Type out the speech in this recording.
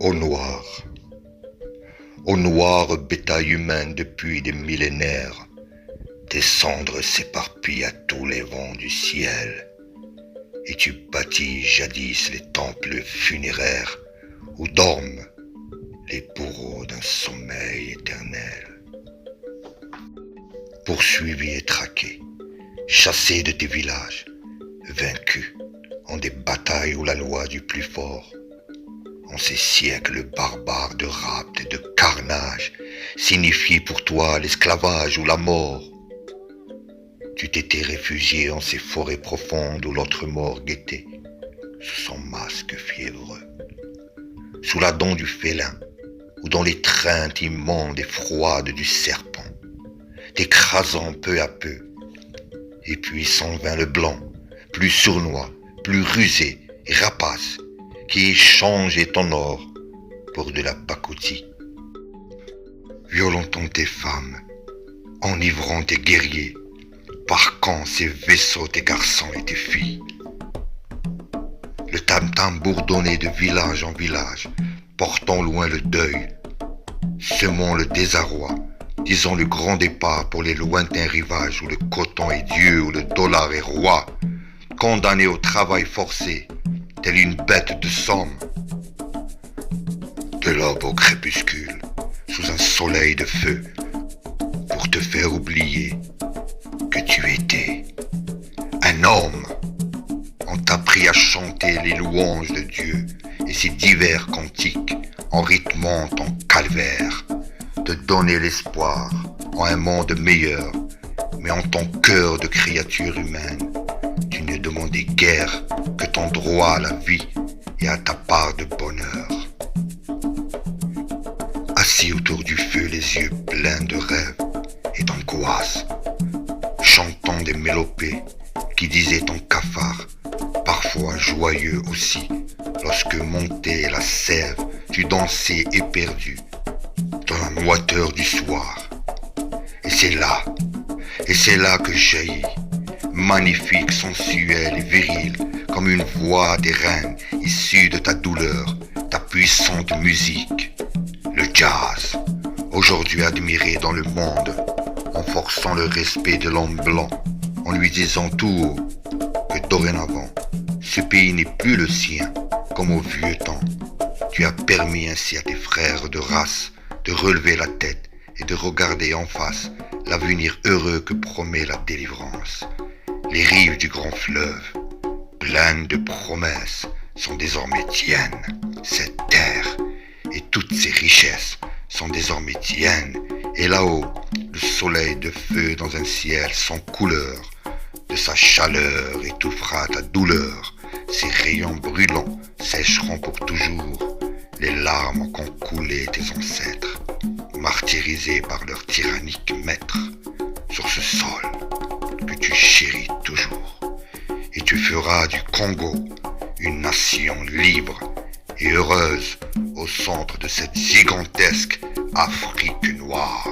Au noir. Au noir bétail humain depuis des millénaires, tes cendres s'éparpillent à tous les vents du ciel, et tu bâtis jadis les temples funéraires où dorment les bourreaux d'un sommeil éternel. Poursuivi et traqué, chassé de tes villages, vaincu en des batailles où la loi du plus fort, en ces siècles barbares de rapt et de carnage, signifie pour toi l'esclavage ou la mort. Tu t'étais réfugié en ces forêts profondes où l'autre mort guettait, sous son masque fiévreux, sous la dent du félin, ou dans l'étreinte immonde et froide du serpent, t'écrasant peu à peu, et puis s'en vint le blanc, plus sournois, plus rusé et rapace, qui échangeait ton or pour de la pacotille, violentant tes femmes, enivrant tes guerriers, parquant ses vaisseaux tes garçons et tes filles. Le tam-tam bourdonnait de village en village, portant loin le deuil, semant le désarroi, disant le grand départ pour les lointains rivages où le coton est Dieu, où le dollar est roi, condamné au travail forcé, telle une bête de somme. De l'aube au crépuscule, sous un soleil de feu, pour te faire oublier que tu étais un homme. On t'apprit à chanter les louanges de Dieu et ses divers cantiques en rythmant ton calvaire, te donner l'espoir en un monde meilleur, mais en ton cœur de créature humaine, tu ne demandais guère que ton droit à la vie et à ta part de bonheur. Assis autour du feu, les yeux pleins de rêves et d'angoisse, chantant des mélopées qui disaient ton cafard, parfois joyeux aussi, lorsque montait la sève, tu dansais éperdu dans la moiteur du soir. Et c'est là que jaillit, magnifique, sensuelle et virile, comme une voix des reines issue de ta douleur, ta puissante musique, le jazz, aujourd'hui admiré dans le monde, en forçant le respect de l'homme blanc, en lui disant tout haut que dorénavant, ce pays n'est plus le sien, comme au vieux temps. Tu as permis ainsi à tes frères de race de relever la tête et de regarder en face l'avenir heureux que promet la délivrance. Les rives du grand fleuve, pleines de promesses, sont désormais tiennes. Cette terre et toutes ses richesses sont désormais tiennes. Et là-haut, le soleil de feu dans un ciel sans couleur, de sa chaleur étouffera ta douleur. Ses rayons brûlants sécheront pour toujours les larmes qu'ont coulées tes ancêtres, martyrisés par leur tyrannique maître, sur ce sol que tu chéris toujours. Et tu feras du Congo une nation libre et heureuse au centre de cette gigantesque Afrique noire.